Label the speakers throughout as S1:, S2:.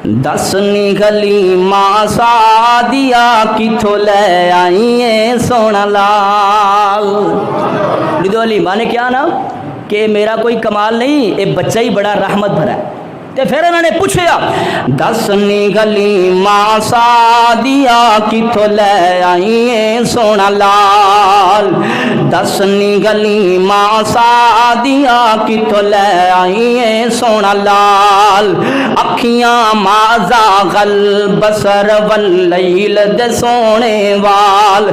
S1: دس نگلی ماں سعدیہ کتھوں لے آئیے سونا لال. ردو علی ماں نے کیا نا کہ میرا کوئی کمال نہیں، یہ بچہ ہی بڑا رحمت بھرا ہے. تے پھر انہوں نے پوچھیا دس نگلی ماں سعدیہ کتھوں لے آئیے سونا لال. دس نگلی ماں سعدیہ کتھوں لے آئیے سونا لال. اکھیاں ما زاغل بصر واللیل دے سونے وال.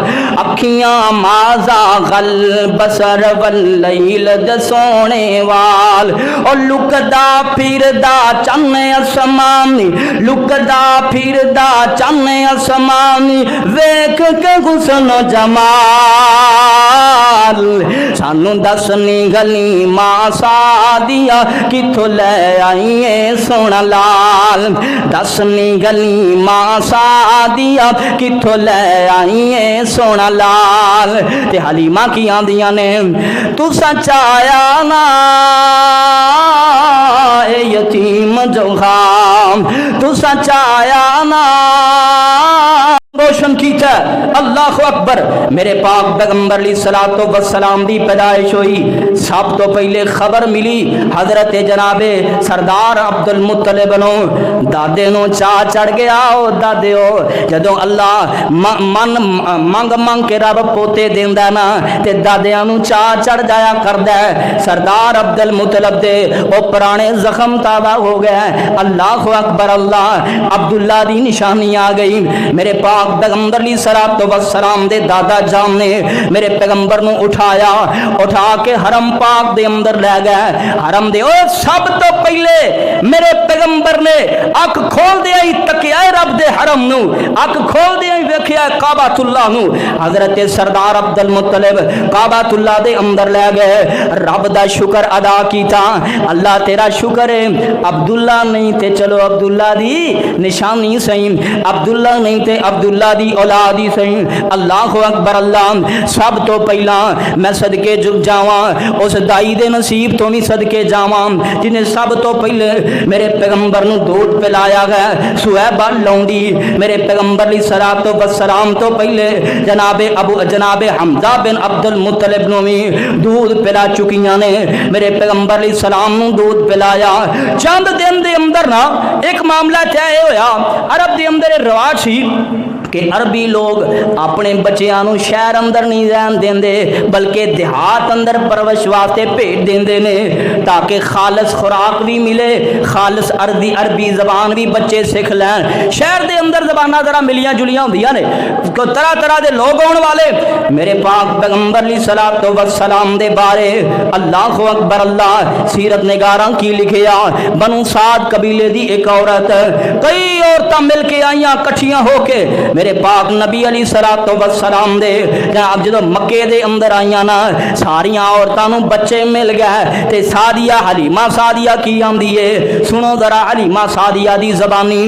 S1: اکھیاں ما زاغل بصر واللیل دے سونے وال. اور لکدا پھردا چن اسمانی، لکدا پھردا چن اسمانی ویکھ کے حسن و جمال. سانو دس نگلی ماں سعدیہ کتھوں لے آئیے سونا لال. دس نگلی ماں سعدیہ کتھوں لے آئیے سونا لال. تے حلیمہ کی آندیاں نے تو سچ آیا نا اے یتیم جو خام، تو سچ آیا نا روشن کیتا ہے. اللہ اکبر. میرے پاک پیغمبر علیہ الصلوۃ والسلام دی پیدائش ہوئی، سب تو پہلے خبر ملی حضرت جناب سردار عبد المطلب نو. دادے نو چاہ چڑھ گیا او دادیو جدوں اللہ منگ منگ کے رب پوتے دیندا نا تے دادیاں نو چاہ چڑھ جایا کردا ہے. سردار عبد المطلب دے او پرانے زخم تازہ ہو گئے. اللہ اکبر. اللہ عبداللہ دی نشانی آ گئی. میرے پاک پیغمبر علیہ الصلوۃ والسلام دے دادا جان نے میرے پیغمبر نو اٹھایا، اٹھا کے حرم پاک دے اندر لے گئے. حرم دے او سب تو پہلے میرے پیغمبر نے اکھ کھول دیا ہی تکیا رب دے حرم نو، اکھ کھول دیا ہی ویکھیا کعبۃ اللہ نو. حضرت سردار عبد المطلب کعبۃ اللہ دے اندر لے گئے. رب دا شکر ادا کیتا. اللہ تیرا شکر ہے عبداللہ نہیں تے چلو عبداللہ دی نشانی سہی، عبداللہ نہیں تے عبداللہ دی اولاد ہی سہی. اللہ اکبر. اللہ سب تو پہلا میں صدقے جاواں اس دائی دے نصیب تو بھی صدقے جاواں جنہیں سب تو پہلے میرے پیغمبر نو دودھ پلایا گیا. صہیبہ لونڈی میرے پیغمبر علیہ الصلوۃ والسلام تو پہلے جناب حمزہ بن عبد المطلب نو بھی دودھ پلا چکیاں نے. میرے پیغمبر علیہ السلام نو دودھ پلایا. چند دن دے اندر نا ایک معاملہ طے ہویا. عرب دے اندر رواج سی کہ عربی لوگ اپنے بچیاں نو شہر اندر نہیں رہن دیندے بلکہ دیہات اندر پرورش واسطے بھیج دیندے نے تاکہ خالص خوراک بھی ملے، خالص عربی زبان بھی بچے سکھ لین. شہر دے اندر زباناں ذرا ملیاں جلیاں ہوندیاں نے، طرح طرح دے لوگ آن والے. میرے پاک پیغمبر علیہ الصلوۃ والسلام دے بارے اللہ اکبر. اللہ سیرت نگاراں کی لکھیا بنو سعد قبیلے دی ایک عورت، کئی عورتاں مل کے آئیاں کٹھیاں ہو کے میرے پاک نبی علیہ الصلوۃ والسلام دے جناب جدو مکے دے اندر آئیاں نا ساریاں عورتاں نو بچے مل گئے. تے سعدیہ حلیمہ سعدیہ کی آندی ہے، سنو ذرا حلیمہ سعدیہ دی زبانی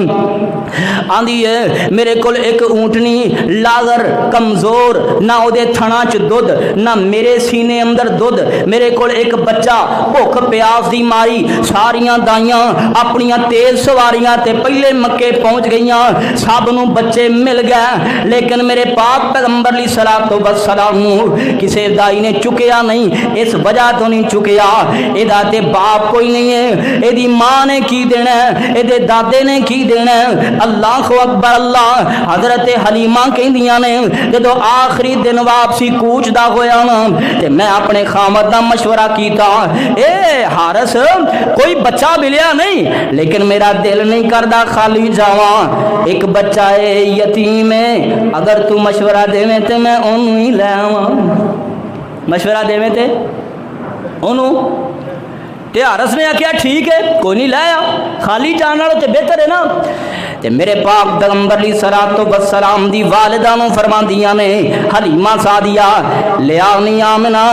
S1: آندی ہے. میرے کول ایک اونٹنی لاغر کمزور، نہ او دے تھنا چ دودھ نہ میرے سینے اندر دودھ. میرے کول ایک بچہ بھوک پیاس دی ماری ساریاں دائیاں اپنیاں تیز سواریاں تے پہلے مکے پہنچ گئیاں. سب نو بچے مل گئے لیکن میرے پاک پیغمبر علیہ الصلوۃ والسلام کسے دائی نے چکیا نہیں. اس وجہ تو نہیں چکیا ادا تے باپ کوئی نہیں ہے، ایدی ماں نے کی دینا ہے، ایدے دادے نے کی دینا ہے. اللہ اکبر. اللہ حضرت حلیمہ کہندیاں نے جدو آخری دن واپسی کوچ دا ہویا نا تے میں اپنے خامد دا مشورہ کیتا، اے حارس کوئی بچہ ملیا نہیں لیکن میرا دل نہیں کردا خالی جاواں. ایک بچہ ہے یتیم ہے، اگر تو مشورہ دیویں تے میں اونوں ہی لے آواں. مشورہ دیویں تے اونوں تے حارس نے آخیا ٹھیک ہے کوئی نہیں لایا، خالی جان والوں تے بہتر ہے نا. تے میرے پاک پیغمبر علیہ الصلوۃ والسلام دی والدہ نو فرماندیاں نے حلیمہ سعدیہ لیا نہیں آمنا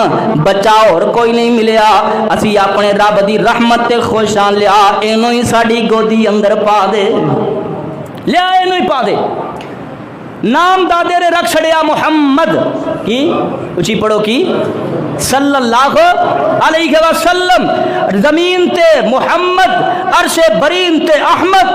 S1: بچہ اور کوئی نہیں ملیا، اسی اپنے رب دی رحمت تے خوشاں لیا اینو ہی ساڈی گودی اندر پا دے، لیا اینو ہی پا دے. نام دادے نے رکھ چھڑیا محمد کی اچھی پڑھو کی صلی اللہ علیہ وسلم. زمین تے محمد अरश बरीम ते अहमद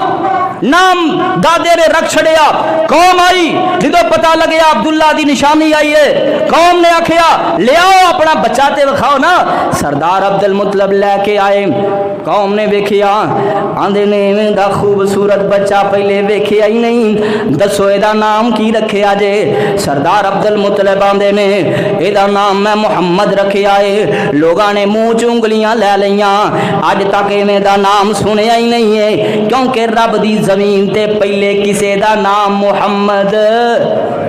S1: नाम दादे ने रख छड़िया। कौम आई जो पता लगे अब्दुल्ला दी निशानी आई है, कौम ने आखिया ले आओ अपना बच्चा ते विखाओ ना। सरदार अब्दुल मुतलब लैके आए, कौम ने वेखिया, आंदे ने इवें दा खूबसूरत बच्चा पहले वेखिया ही नहीं, दसो एदा नाम की रखिया जे। सरदार अब्दुल मुतलब आंदे ने एदा नाम मैं मुहम्मद रखिया है। लोगां ने मुंह च उंगलियां लै लईयां, अज तक इवें दा नाम सुनिया ही नहीं है, क्योंकि रब दी जमीन ते पहले किसे दा नाम मुहम्मद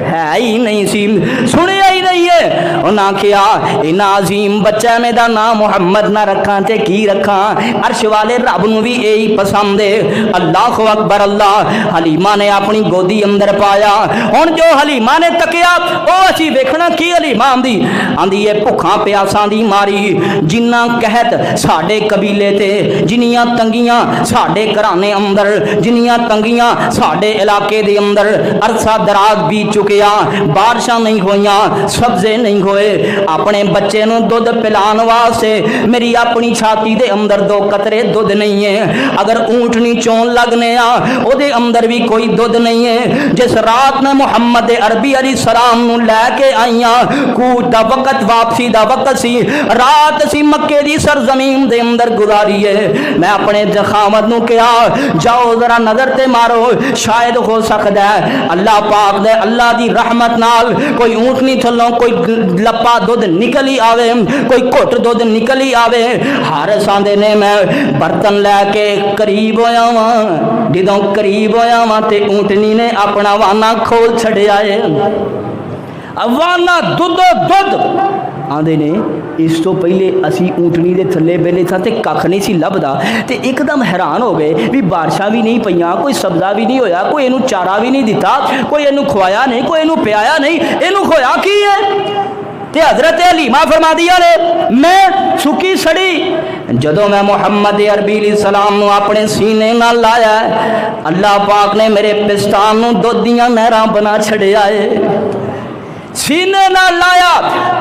S1: है ही नहीं सी, सुनिया ही नहीं है। उन्हें आखिया इन्ना अजीम बच्चा में दा नाम मुहम्मद ना रखा ते की रखा। अर्श वाले रब नूं भी यही पसंद है। अल्लाह अकबर अल्लाह। हलीमा ने अपनी गोदी अंदर पाया। हुण जो हलीमा ने तकिया वो असीं वेखना की हलीमा आंदी आंदी है भुखा प्यासां दी मारी, जिन्ना कहत साडे कबीले ते, जिन्नियां तंगियां साडे घराने अंदर, जिन्नियां तंगियां साडे इलाके दे अंदर अरसा दराज बीत चुकिया, बारिशां नहीं होइयां, सब्जे नहीं होए। अपने बच्चे नूं दुध पिलाण वास्ते मेरी अपनी छाती दे अंदर 2 कतरे दुध नहीं है। अगर ऊंटनी चोन लगने आ ओदे अंदर भी कोई दुध नहीं है। जिस रात ने मुहम्मद अरबी अलैहिस्सलाम नूं लैके आईयां, कूच दा वक्त, वापसी दा वक्त सी, रात सी मक्के दी सरजमीन दे अंदर गुजारी है। मैं अपने जखामत नूं कहा जाओ जरा नजर ते मारो, शायद हो सकदा है अल्लाह पाक दे अल्लाह दी रहमत नाल कोई ऊंटनी थल्लों कोई लप्पा दुध निकल ही आवे, कोई घुट दुध निकल ही आवे। हारिस आंदे ने मैं बर्तन लैके करीब होया वां, जदों करीब होया वां ते ऊंटनी ने अपना वाना खोल छड़िया है। वाना दुध दुध आंदे ने इस तो पहले असी ऊंटनी दे थल्ले बेले था ते कख नहीं सी लभदा, ते एकदम हैरान हो गए भी बारिशां भी नहीं पईयां, कोई सब्जा भी नहीं होया, कोई इनू चारा भी नहीं दिता, कोई इनू खवाया नहीं, कोई इनू पियाया नहीं, इनू होया की है। ते हजरत हलीमा फरमादिया ने मैं सुकी सड़ी जदों मैं मुहम्मद अरबी अलैहिस्सलाम नूं अपने सीने नाल लाया, अल्लाह पाक ने मेरे पिस्तान नूं दुध दियां नहरां बना छड़िया है। सीने ना लाया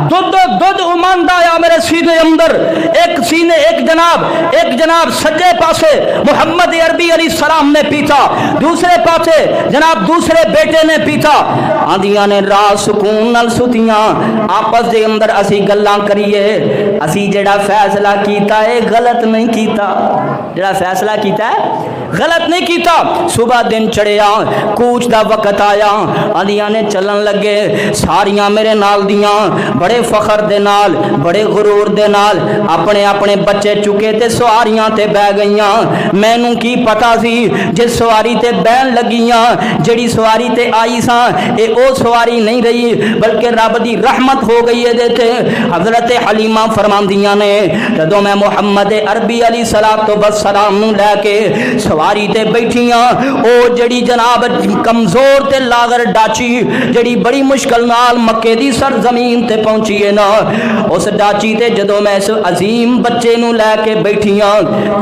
S1: दुध दुध उमंद आया मेरे सीने अंदर। एक सीने एक जनाब सज्जे पासे मुहम्मद अरबी अलैहिस्सलाम ने पीता, दूसरे पासे जनाब दूसरे बेटे ने पीता। आंदियां ने रात सुकून नाल सुतियां, आपस दे अंदर असी गल्लां करिए, असी जेड़ा फैसला कीता है गलत नहीं कीता, जेड़ा फैसला कीता है गलत नहीं कीता। सुबह दिन चढ़िया, कूच दा वक्त आया, आंदियां ने चलन लगे सारियां मेरे नाल दियां, बड़े फखर दे नाल, बड़े गुरूर दे नाल अपने अपने बच्चे चुके ते सवारियां ते बह गईयां। मैनू की पता सी जिस सवारी ते बहन लगियां, जेड़ी सवारी ते आई सा ए ओ सवारी नहीं रही बल्कि रब दी रहमत हो गई है। देते हजरत हलीमा फरमांदियां ने जदों मैं मुहम्मद अरबी अलैहिस्सलातु वस्सलाम नूं लैके सवारी ते बैठियां, ओ जड़ी जनाब कमजोर ते लागर डाची जड़ी बड़ी मुश्किल नाल मक्के दी सरजमीन ते पहुंची है ना, उस डाची ते जदों मैं इस अजीम बच्चे नूं लैके बैठियां,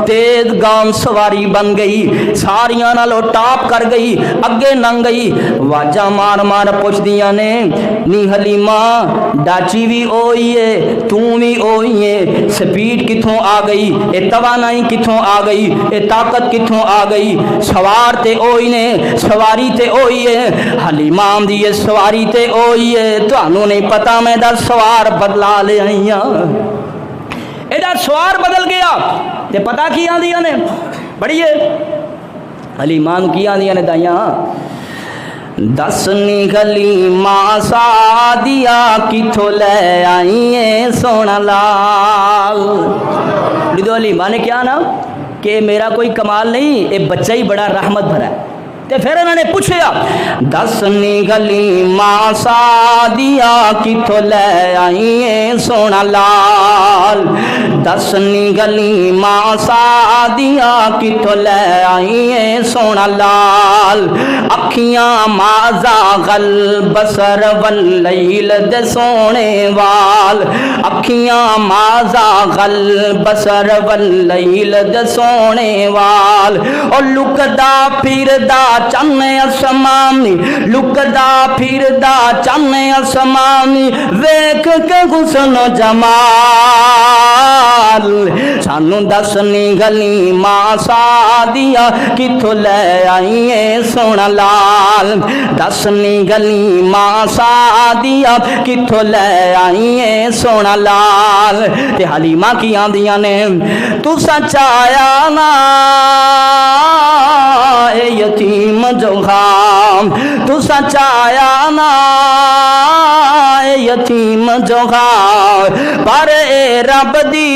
S1: तेज गान सवारी बन गई, सारियां नालों टाप कर गई, अगे लंघ गई। वाजा मार मार पुछदियां ने नी हलीमा डाची भी ओही है, तू भी ओही है, स्पीड किथों आ गई, ए तवानाई किथों आ गई, ए ताकत किथों आ गई, सवार ते ओही ने, सवारी ते ओही है। हलीमा आंदी है सवारी ते ओही है, तुहानू नहीं पता मैं दा सवार बदला ले आई हां, एदा सवार बदल गया। ते पता की आंदियां ने बड़ी है हलीमा नू की आंदियां ने दाइयां, दस निकली मां सादिया किथों ले आई है सोना लाल। लिदो हलीमा ने क्या ना कि मेरा कोई कमाल नहीं, ये बच्चा ही बड़ा रहमत भरा है। ते फिर उन्होंने पूछा दस निकली मां सादिया किथों ले आई है सोना लाल, दस निकली मां सादिया किथों ले आई है सोना लाल। अखियां माजा गल बसर वल्लैल दे सोने वाल, अखियां माजा गल बसर वल्लैल दे सोने वाल, और लुकदा फिरदा चन्न असमानी लुकदा फिरदा चन्न असमानी वेख के हुस्न जमाल सानू दसनी गली मां सादिया किथों ले आईए सोना लाल दसनी गली मां सादिया किथों ले आईए सोना लाल ते हलीमा की आंदियां ने तू सचाया ना ए यतीम जोगाम तू सचाया ना ए यतीम जोगाम पर ए रब दी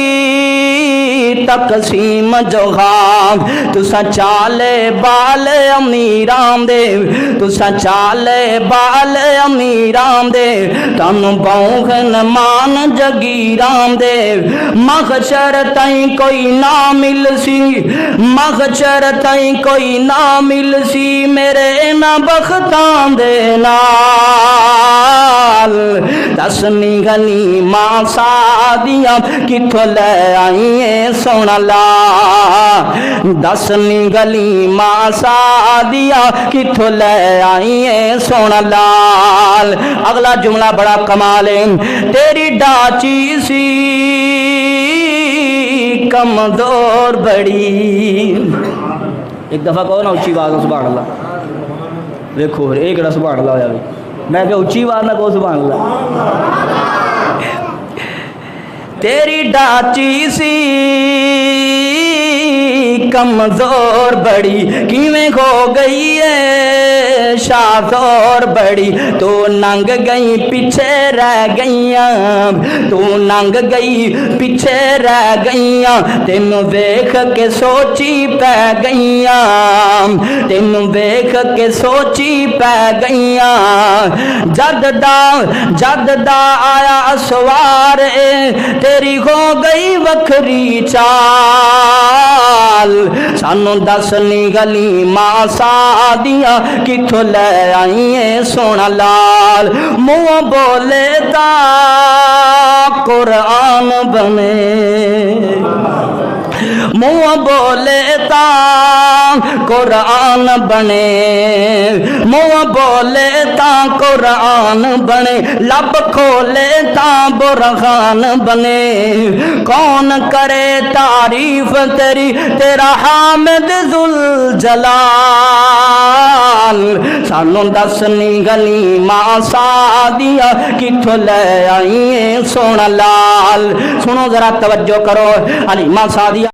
S1: तकसीम जोगाम तू सचाले बाल अमीरां दे तू सचाले बाल अमीरां दे तन बौखन मान जगीरां दे मखशर तई कोई ना मिलसी मखशर तई कोई ना मिलसी मेरे ना बख्तां दे नाल दसनी गली मां सादिया किथों ले आईए सोना ला दसनी गली मां सादिया किथों ले आईए सोना लाल अगला जुमला बड़ा कमाल है तेरी डाची सी कमजोर बड़ी एक दफा कहो ना उच्ची आवाज सुभान अल्लाह देखो एक सुभान अल्लाह होया मैं क्या उच्ची आवाज ना कहो सुभान अल्लाह तेरी डाची सी कमजोर बड़ी किवें हो गई है शाजोर बड़ी तू नंग गई पीछे रह गईया तू नंग गई पीछे रह गईया तेनू देख के सोची पै गईया तेनू देख के सोची पै गईया जद दा आया सवार तेरी हो गई वखरी चाल सानू दसनी गली मां सादिया किथों ले आईए सोना लाल मुंह बोले ता कुरान बने मुंह बोले ता कुरान बने मुंह बोले ता कुरान बने लब खोले ता बुरहान बने कौन करे तारीफ तेरी तेरा हामिद जुल जलाल सानू दसनी गली मां सादिया किथों ले आईए सोना लाल सुनो जरा तवज्जो करो हलीमा सादिया